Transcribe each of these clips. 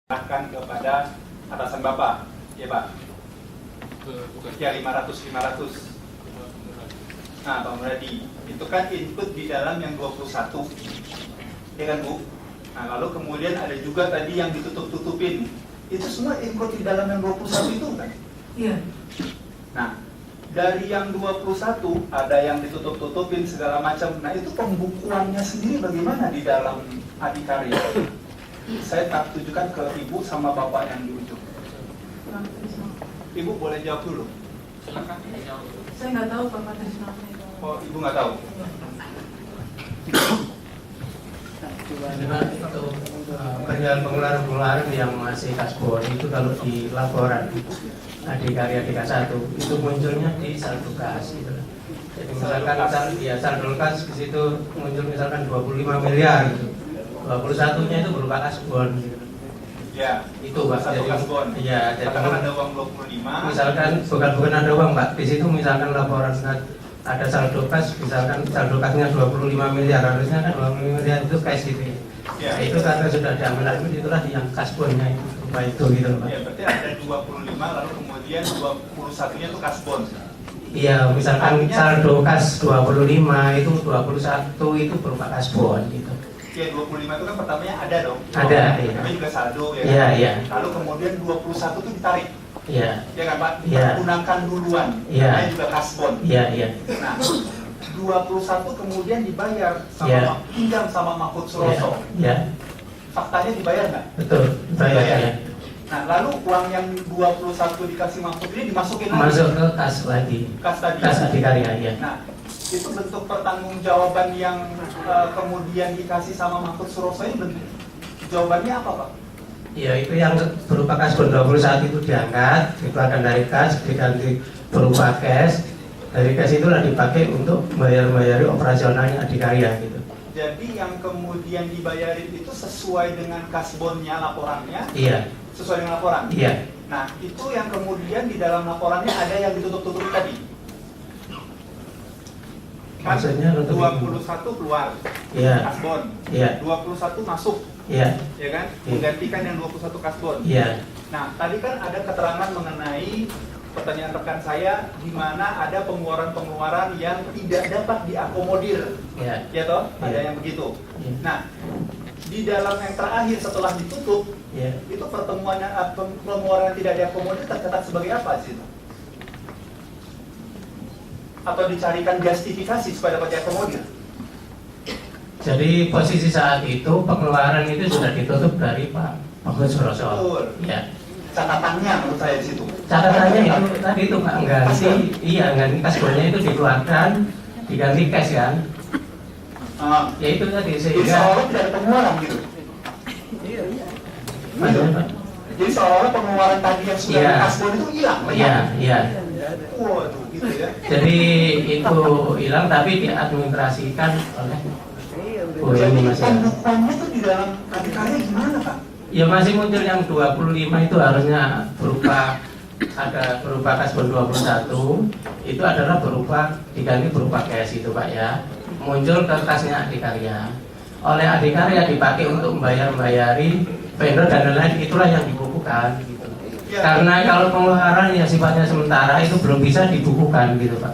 serahkan kepada atasan Bapak, ya Pak. Ya 500. Nah Pak Muradi, itu kan input di dalam yang 21, ya kan Bu? Nah lalu kemudian ada juga tadi yang ditutup-tutupin. Itu semua input di dalam yang 21 itu kan? Iya. Nah dari yang 21 ada yang ditutup-tutupin segala macam. Nah itu pembukuannya sendiri bagaimana di dalam adikarya? Saya tak tujukan ke Ibu sama Bapak yang di ujung. Ibu boleh jawab dulu. Silakan. Saya nggak tahu Pak Trisnama itu. Oh, Ibu nggak tahu. Itu pengeluaran yang masih kasbon itu kalau di laporan adikarya DK1 itu munculnya di saldo kas gitu. Jadi misalkan saldo kas di situ muncul misalkan 25 miliar gitu. 21-nya itu berupa kasbon gitu. Ya, Itu Pak. satu kasbon. Iya, jadi katakan ada uang 25. misalkan bukan ada uang Pak. Di situ misalkan laporan ada saldo kas, misalkan saldo kasnya 25 miliar, harusnya kan 25 miliar itu cash gitu ya. Ya. Nah, itu karena sudah diambil lagi, itulah yang kasbonnya itu berupa itu gitu Pak. Ya, berarti ada 25 lalu kemudian 21-nya itu kasbon. Iya, misalkan saldo kas 25 itu 21 itu berupa kasbon gitu. Ya 25 itu kan pertamanya ada dong. Ada, iya. Tapi juga saldo ya. Iya, kan? iya. Lalu kemudian 21 itu ditarik. Iya. Ya kan Pak? Iya. Digunakan duluan. Iya. Namanya juga kasbon. Iya, iya. Nah, 21 kemudian dibayar sama Iya. pinjam sama Mahfud Suroso. Iya. Faktanya dibayar nggak? Betul. Bayar ya. Nah, lalu uang yang 21 dikasih Mahfud ini dimasukin lagi. Masuk ke kas lagi. Kas tadi. Kas adikarya ya. Nah, itu bentuk pertanggungjawaban yang kemudian dikasih sama Mahfud Suroso ini bentuk jawabannya apa Pak? Ya itu yang berupa kasbon 21 itu diangkat, itu akan dari kas diganti berupa cash. Dari cash itulah dipakai untuk bayar-bayari operasionalnya adikarya gitu. Jadi yang kemudian dibayarin itu sesuai dengan kasbonnya laporannya? Iya. Sesuai dengan laporan? Iya. Nah, itu yang kemudian di dalam laporannya ada yang ditutup-tutupi tadi. Kan Maksudnya 21 keluar, Iya. kasbon. Iya. 21 masuk, Iya. ya kan? Iya. Menggantikan yang 21 kasbon. Iya. Nah, tadi kan ada keterangan mengenai pertanyaan rekan saya di mana ada pengeluaran-pengeluaran yang tidak dapat diakomodir. Iya. Ya toh? Ada Iya. yang begitu. Iya. Nah, di dalam yang terakhir setelah ditutup, Iya. itu pengeluaran yang tidak diakomodir tercatat sebagai apa sih? Atau dicarikan justifikasi supaya dapat diakomodir? Jadi posisi saat itu pengeluaran itu sudah ditutup dari Pak Mahfud Suroso. Betul. Ya. Catatannya menurut saya di situ. Catatannya itu tadi itu Pak ganti, iya ganti kasbonnya itu dikeluarkan, diganti cash kan. Ya itu tadi Jadi sehingga seolah-olah tidak ada pengeluaran gitu. Maksudnya, Pak? Jadi seolah-olah pengeluaran tadi yang sudah Iya. di kasbon itu hilang. Iya, iya. Waduh, gitu ya. Jadi itu hilang tapi diadministrasikan oleh Bu Jadi ini Mas ya. pembukuannya tuh di dalam adikarya gimana Pak? Ya masih muncul yang 25 itu harusnya berupa ada berupa kasbon 21 itu adalah berupa diganti berupa cash itu Pak ya. Muncul ke kasnya adikarya. Oleh adikarya dipakai untuk membayar-bayari vendor dan lain-lain, itulah yang dibukukan gitu. Ya. Karena kalau pengeluaran yang sifatnya sementara itu belum bisa dibukukan gitu Pak.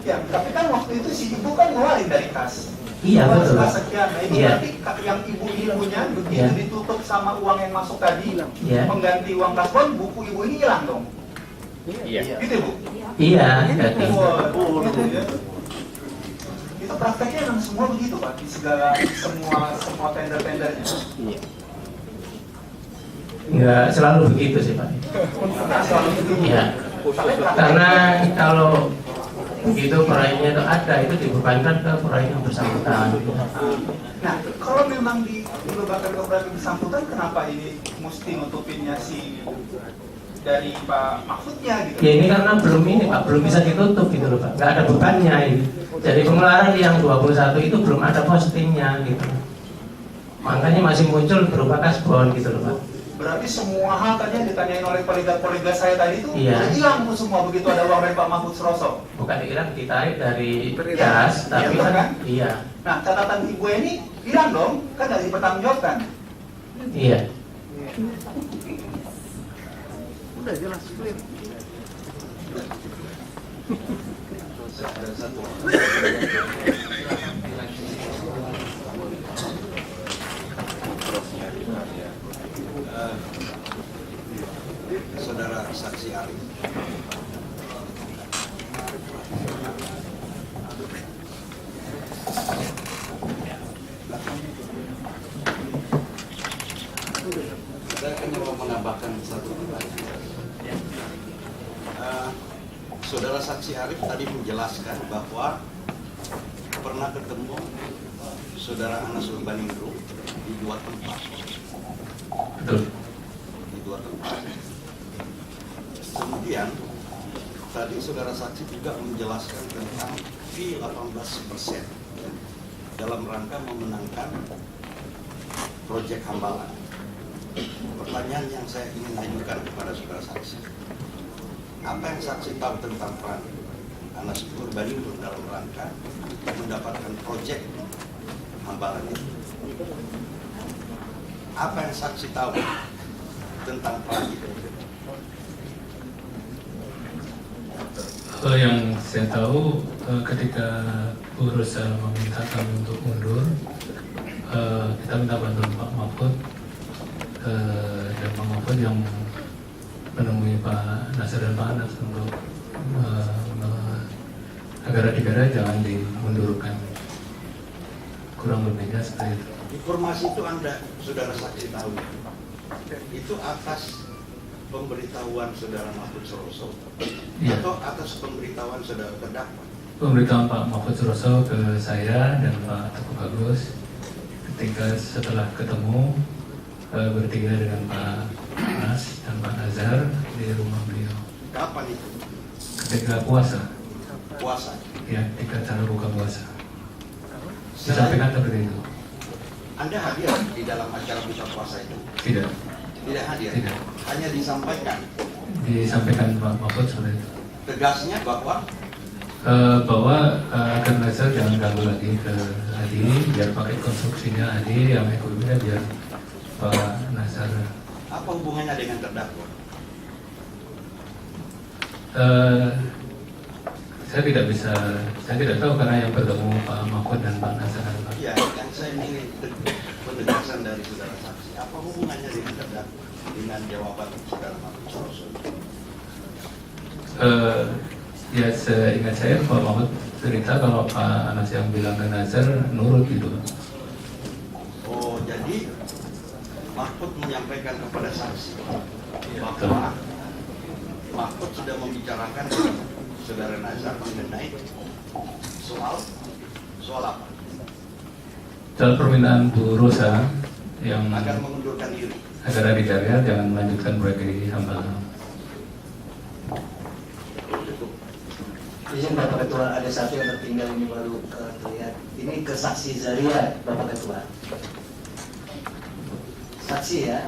Ya, tapi kan waktu itu si ibu kan ngeluarin dari kas. Iya, Uang betul. sekian. Nah, itu Iya. berarti yang ibu punya begitu Iya. ditutup sama uang yang masuk tadi, Iya. pengganti uang kasbon, buku ibu ini hilang dong. Iya. Gitu Bu? Iya, jadi Waduh, gitu ya. Itu prakteknya memang semua begitu Pak, di semua tender-tendernya. Iya. nggak selalu begitu sih Pak. Nah, selalu begitu. Iya. Tapi Karena kalau begitu proyeknya itu ada, itu dibebankan ke proyek yang bersangkutan. Nah, kalau memang dibebankan ke proyek yang bersangkutan, kenapa ini mesti nutupinnya si dari Pak Mahfudnya gitu? Ya ini karena belum ini Pak, belum bisa ditutup gitu loh Pak, nggak ada bebannya ini. Jadi pengeluaran yang 21 itu belum ada postingnya gitu. Makanya masih muncul berupa kasbon gitu loh Pak. Berarti semua hal tadi yang ditanyain oleh kolega-kolega saya tadi itu Iya. udah hilang tuh semua begitu ada uang dari Pak Mahfud Suroso. Bukan dikira ditarik dari gas, tapi Iya, kan? kan iya, Nah, catatan Ibu ini hilang dong, kan nggak dipertanggungjawabkan. iya. Udah jelas clear. Saudara saksi Arif. Saya hanya mau menambahkan satu pertanyaan. Saudara saksi Arif tadi menjelaskan bahwa pernah ketemu saudara Anas Urbaningrum di 2 tempat. Betul. Di 2 tempat. Kemudian tadi saudara saksi juga menjelaskan tentang fee 18% dalam rangka memenangkan proyek Hambalang. Pertanyaan yang saya ingin ajukan kepada saudara saksi, apa yang saksi tahu tentang peran Anas Urbaningrum dalam rangka mendapatkan proyek Hambalang itu? Apa yang saksi tahu tentang peran itu? Yang saya tahu ketika Bu Rosa meminta kami untuk mundur, kita minta bantuan Pak Mahfud, dan Pak Mahfud yang menemui Pak Nasir dan Pak Anas untuk agar negara jangan dimundurkan. Kurang lebihnya seperti itu. Informasi itu Anda, saudara saksi tahu, itu atas pemberitahuan saudara Mahfud Suroso, Iya. atau atas pemberitahuan saudara terdakwa? Pemberitahuan Pak Mahfud Suroso ke saya dan Pak Teguh Bagus ketika setelah ketemu bertiga dengan Pak Anas dan Pak Nazar di rumah beliau Kapan itu? ketika puasa, Puasa. ya ketika cara buka puasa. Selain Disampaikan seperti itu. Anda hadir di dalam acara buka puasa itu? Tidak, Tidak hadir? Tidak. Hanya disampaikan disampaikan Pak Mahfud seperti itu. tegasnya bahwa agar Nazar jangan ganggu lagi ke Adi, biar pakai konstruksinya Adi, yang ekonominya biar Pak Nazar. apa hubungannya dengan terdakwa? Saya tidak tahu karena yang bertemu Pak Mahfud dan Pak Nazar. Ya, yang saya ingin penjelasan dari saudara saksi, apa hubungannya dengan terdakwa dengan jawaban saudara Mahfud Suroso? Ya seingat saya Pak Mahfud cerita kalau Pak Anas yang bilang ke Nazar nurut gitu. Oh, jadi Mahfud menyampaikan kepada saksi Iya, bahwa Mahfud sudah membicarakan dengan saudara Nazar mengenai soal apa? Dalam permintaan Bu Rosa yang Agar mengundurkan diri. agar Adi Karya jangan melanjutkan proyek di Hambalang. Izin Bapak Ketua, ada satu yang tertinggal ini baru terlihat. Ini ke saksi Zaria, Bapak Ketua. Saksi ya.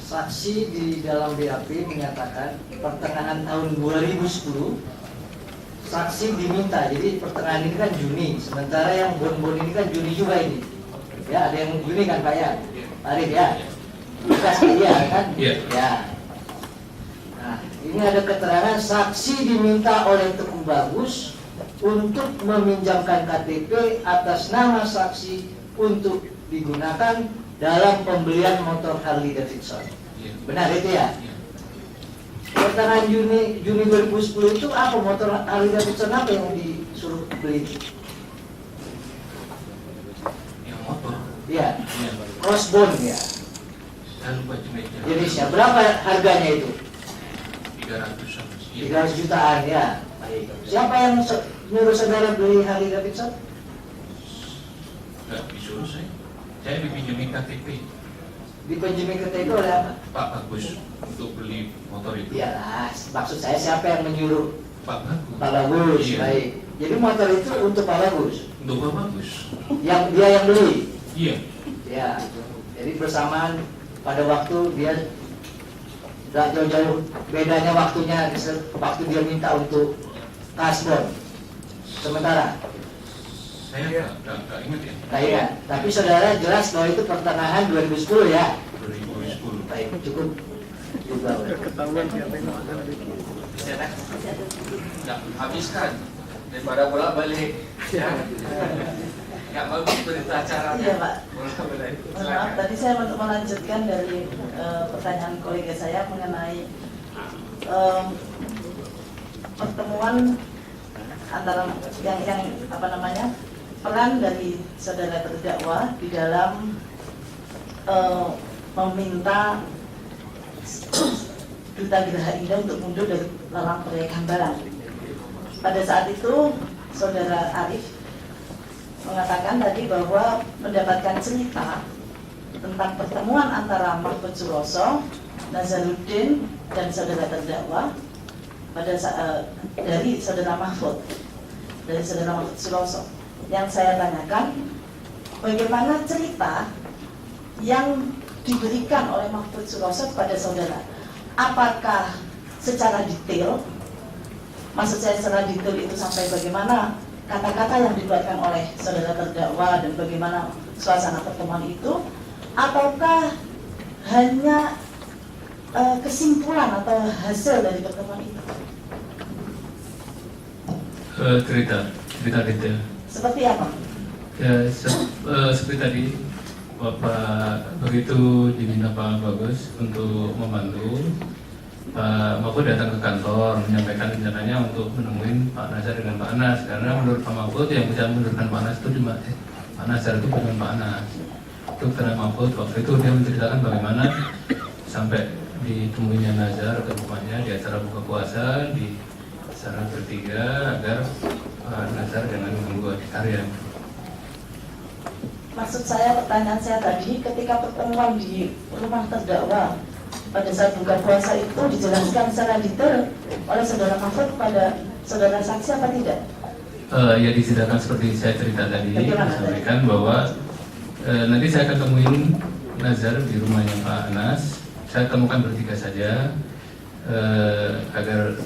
Saksi di dalam BAP menyatakan pertengahan tahun 2010 saksi diminta, jadi pertengahan ini kan Juni, sementara yang bon-bon ini kan Juni juga ini. Ya, ada yang Juni kan Pak ya? Arif ya? Bekas iya kan? Iya. Ya. Nah, ini ada keterangan saksi diminta oleh Teguh Bagus untuk meminjamkan KTP atas nama saksi untuk digunakan dalam pembelian motor Harley Davidson. Iya. Benar itu ya? Iya. Pertengahan Juni 2010 itu apa motor Harley Davidson apa yang disuruh beli? Yang motor. Iya, Iya. crossbone ya. Saya lupa jenisnya. Jenisnya berapa harganya itu? 300-an. Iya. 300 jutaan ya. Baik. Siapa yang nyuruh saudara beli Harley Davidson? Nggak disuruh saya. Saya dipinjemin KTP Dipinjemin ke TK oleh apa? Pak Bagus untuk beli motor itu. Iyalah, maksud saya siapa yang menyuruh? Pak Bagus. Pak Bagus. Iya. Baik. Jadi motor itu untuk Pak Bagus. Untuk Pak Bagus. Yang dia yang beli. Iya. Ya. Jadi bersamaan pada waktu dia nggak jauh-jauh bedanya waktunya waktu dia minta untuk kasbon. Sementara. Saya nggak ingat ya. Nah, iya. Tapi saudara jelas bahwa itu pertengahan 2010 ya. 2010. Baik. Baik, cukup. Ketahuan siapa yang makan bikin. Nggak habiskan daripada bolak balik. Ya. Nggak bagus berita acara. Iya Pak. Bolak balik. Maaf, tadi saya untuk melanjutkan dari pertanyaan kolega saya mengenai pertemuan antara yang apa namanya peran dari saudara terdakwa di dalam meminta Duta Geraha Indah untuk mundur dari lelang proyek Hambalang. Pada saat itu saudara Arif mengatakan tadi bahwa mendapatkan cerita tentang pertemuan antara Mahfud Suroso, Nazaruddin dan saudara terdakwa pada dari saudara Mahfud Suroso. Yang saya tanyakan, bagaimana cerita yang diberikan oleh Mahfud Suroso kepada saudara? Apakah secara detail? Maksud saya secara detail itu sampai bagaimana kata-kata yang dikeluarkan oleh saudara terdakwa dan bagaimana suasana pertemuan itu, ataukah hanya kesimpulan atau hasil dari pertemuan itu? Cerita detail. Seperti apa? Ya, seperti tadi Bapak begitu diminta Pak Bagus untuk membantu, Pak Mahfud datang ke kantor menyampaikan rencananya untuk menemuin Pak Nazar dengan Pak Anas, karena menurut Pak Mahfud yang bisa menurunkan Pak Anas itu cuma Pak Nazar itu bukan Pak Anas. Itu karena Mahfud waktu itu dia menceritakan bagaimana sampai ditemuinya Nazar ke rumahnya di acara buka puasa di secara bertiga agar Pak Nazar jangan mengganggu karya. Maksud saya, pertanyaan saya tadi, ketika pertemuan di rumah terdakwa pada saat buka puasa itu dijelaskan secara detail oleh saudara Mahfud kepada saudara saksi apa tidak? Ya diceritakan seperti saya cerita tadi, sampaikan bahwa nanti saya akan temuin Nazar di rumahnya Pak Anas. Saya temukan bertiga saja agar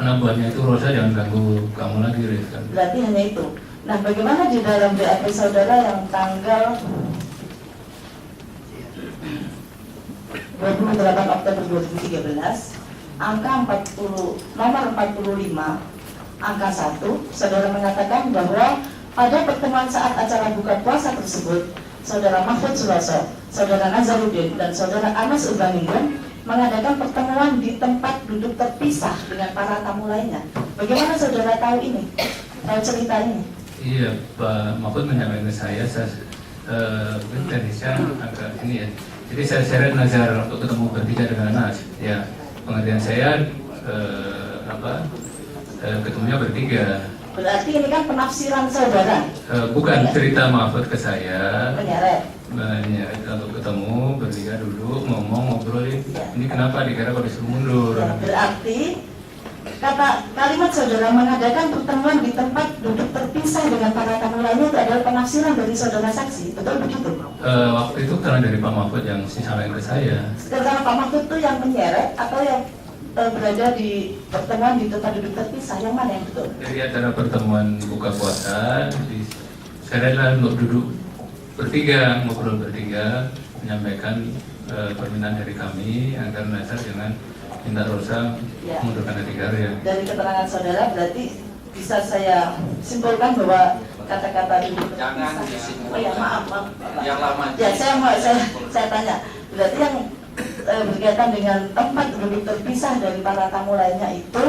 anak buahnya itu Rosa jangan ganggu kamu lagi, Riz. Berarti hanya itu. Nah, bagaimana di dalam BAP saudara yang tanggal 28 Oktober 2013, angka 40, nomor 45, angka 1, saudara mengatakan bahwa pada pertemuan saat acara buka puasa tersebut, saudara Mahfud Suroso, saudara Nazaruddin, dan saudara Anas Urbaningrum mengadakan pertemuan di tempat duduk terpisah dengan para tamu lainnya. Bagaimana saudara tahu ini? Tahu cerita ini? Iya, Pak Mahfud menyampaikan ke saya mungkin teknisnya agak ini ya. Jadi saya seret Nazar untuk ketemu bertiga dengan Anas. Ya, pengertian saya ketemunya bertiga. Berarti ini kan penafsiran saudara. Bukan cerita Mahfud ke saya. Penyeret. Menyeret untuk ketemu bertiga duduk ngomong ngobrolin. Ya. Ini kenapa dikira kok disuruh mundur? Ya, berarti kalimat saudara mengadakan pertemuan di tempat duduk terpisah dengan para tamu lainnya itu adalah penafsiran dari saudara saksi, betul begitu? Waktu itu karena dari Pak Mahfud yang disampaikan ke saya. Karena Pak Mahfud itu yang menyeret atau yang berada di pertemuan di tempat duduk terpisah, yang mana yang betul? Dari acara pertemuan buka puasa, saya adalah untuk duduk bertiga, ngobrol bertiga, menyampaikan permintaan dari kami agar Nazar jangan minta Rosa mundurkan dari karya. Dari keterangan saudara berarti bisa saya simpulkan bahwa kata-kata duduk Jangan terpisah. disimpulkan. Oh ya, maaf. Yang lama. Ya, saya tanya. Berarti yang berkaitan dengan tempat duduk terpisah dari para tamu lainnya itu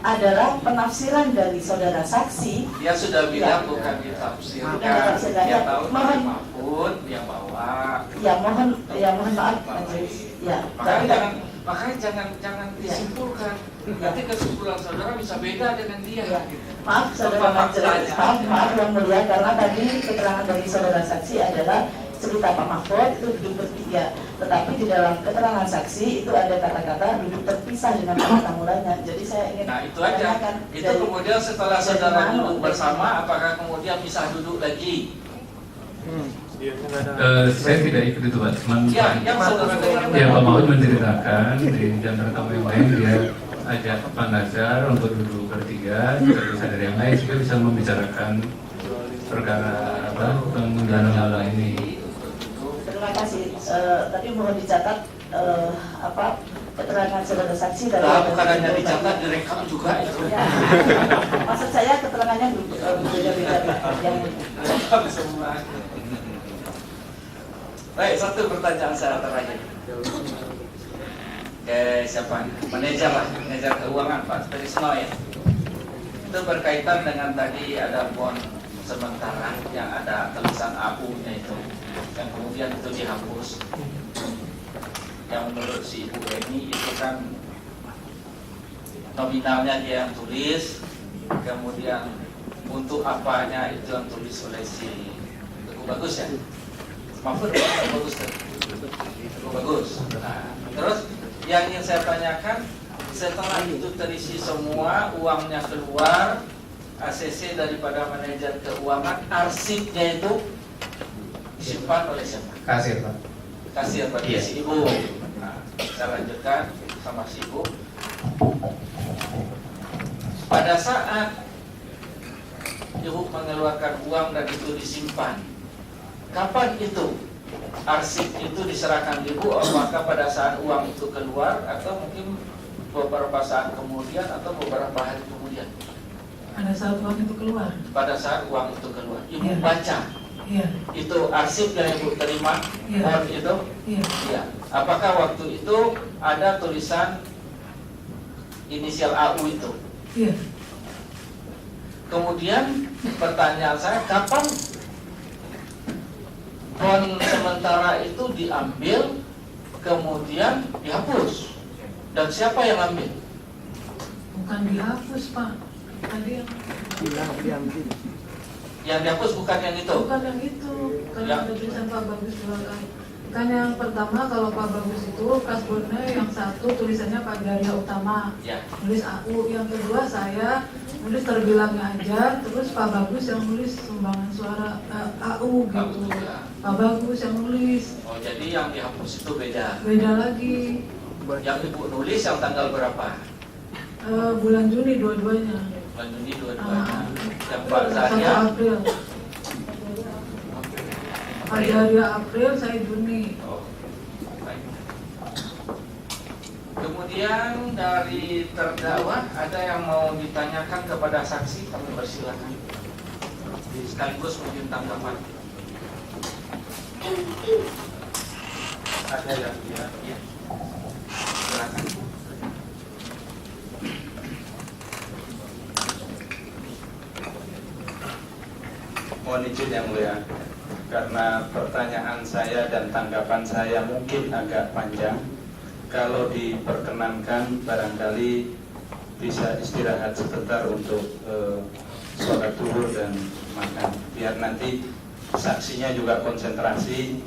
adalah penafsiran dari saudara saksi. Dia sudah bilang bukan ditafsirkan. Dia tahu Pak Mahfud yang bawa. Ya mohon maaf Majelis. Ya. Makanya jangan disimpulkan. Nanti kesimpulan saudara bisa beda dengan dia. Ya. Maaf saudara Majelis. Maaf yang mulia, karena tadi keterangan dari saudara saksi adalah cerita Pak Mahfud itu duduk bertiga, tetapi di dalam keterangan saksi itu ada kata-kata duduk terpisah dengan para tamu lainnya. Jadi saya ingin itu aja. Itu kemudian setelah saudara duduk bersama, apakah kemudian bisa duduk lagi? Saya tidak ikut itu Pak, cuman yang saudara dengar. Ya Pak Mahfud menceritakan di antara tamu yang lain dia ajak Pak Nazar untuk duduk bertiga, terpisah dari yang lain sehingga bisa membicarakan perkara pengundangan hal ini. Terima kasih. Tapi mohon dicatat keterangan saudara saksi dari bukan hanya dicatat, direkam juga itu. Ya. Maksud saya keterangannya berbeda-beda yang Semua. Baik, satu pertanyaan saya terakhir. Siapa? Manajer keuangan Pak Trisno ya. Itu berkaitan dengan tadi ada bond sementara yang ada tulisan AU-nya itu, yang kemudian itu dihapus. Yang menurut si Ibu Eni itu kan nominalnya dia yang tulis, kemudian untuk apanya itu yang tulis oleh si Teguh Bagus ya. Mahfud bagus kan? Bagus. Nah, terus yang ingin saya tanyakan, setelah itu terisi semua, uangnya keluar, ACC daripada manajer keuangan, arsipnya itu disimpan oleh siapa? Kasir Pak. Kasir bagi Iya. si Ibu. Nah, saya lanjutkan sama si Ibu. Pada saat Ibu mengeluarkan uang dan itu disimpan, kapan itu arsip itu diserahkan Ibu? Apakah pada saat uang itu keluar atau mungkin beberapa saat kemudian atau beberapa hari kemudian? Pada saat uang itu keluar. Pada saat uang itu keluar, Ibu Iya. baca Iya. itu arsip yang Ibu terima, Iya. bond itu. Iya. Iya. Apakah waktu itu ada tulisan inisial AU itu? Iya. Kemudian pertanyaan saya, kapan bond sementara itu diambil kemudian dihapus? Dan siapa yang ambil? Bukan dihapus, Pak. Tadi Yang dihapus bukan yang itu. bukan yang itu. Kalau Yang- ada tulisan Pak Bagus dua kali. Kan yang pertama kalau Pak Bagus itu kasbonnya yang satu tulisannya Pak Darya Utama. Ya. Nulis AU. Yang kedua saya nulis terbilangnya aja, terus Pak Bagus yang nulis sumbangan suara AU gitu. AU juga. Pak Bagus yang nulis. Oh, jadi yang dihapus itu beda. Beda lagi. Yang Ibu nulis yang tanggal berapa? Bulan Juni dua-duanya. Bulan Juni dua-duanya. Yang Pak 1 Zahya April. Pak Darya April, saya Juni. Oh, baik. Kemudian dari terdakwa ada yang mau ditanyakan kepada saksi, kami persilakan. Sekaligus mungkin tanggapan. Ada yang ya. Silakan. Mohon izin yang mulia, karena pertanyaan saya dan tanggapan saya mungkin agak panjang. Kalau diperkenankan barangkali bisa istirahat sebentar untuk sholat zuhur dan makan. Biar nanti saksinya juga konsentrasi,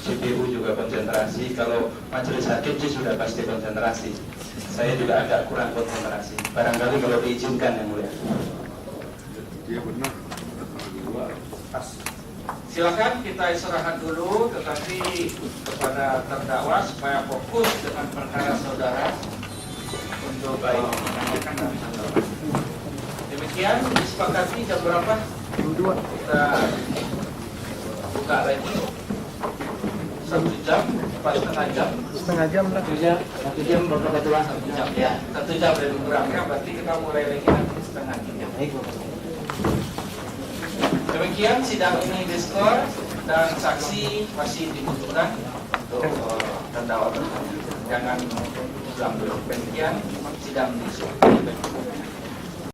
CPU juga konsentrasi. Kalau majelis hakim sih sudah pasti konsentrasi. Saya juga agak kurang konsentrasi. Barangkali kalau diizinkan yang mulia. Iya benar. Silakan kita istirahat dulu, tetapi kepada terdakwa supaya fokus dengan perkara saudara untuk menanyakan dan tanggapan. Demikian disepakati jam berapa? Kita buka lagi 1 jam, pas setengah jam. Setengah jam lah. 1 jam Bapak Ketua. 1 jam ya, 1 jam lebih kurangnya, berarti kita mulai lagi nanti setengah jam. Baik, Bapak Ketua. Demikian sidang ini diskor dan saksi masih dibutuhkan untuk terdakwa. Jangan pulang dulu. Demikian sidang diskor.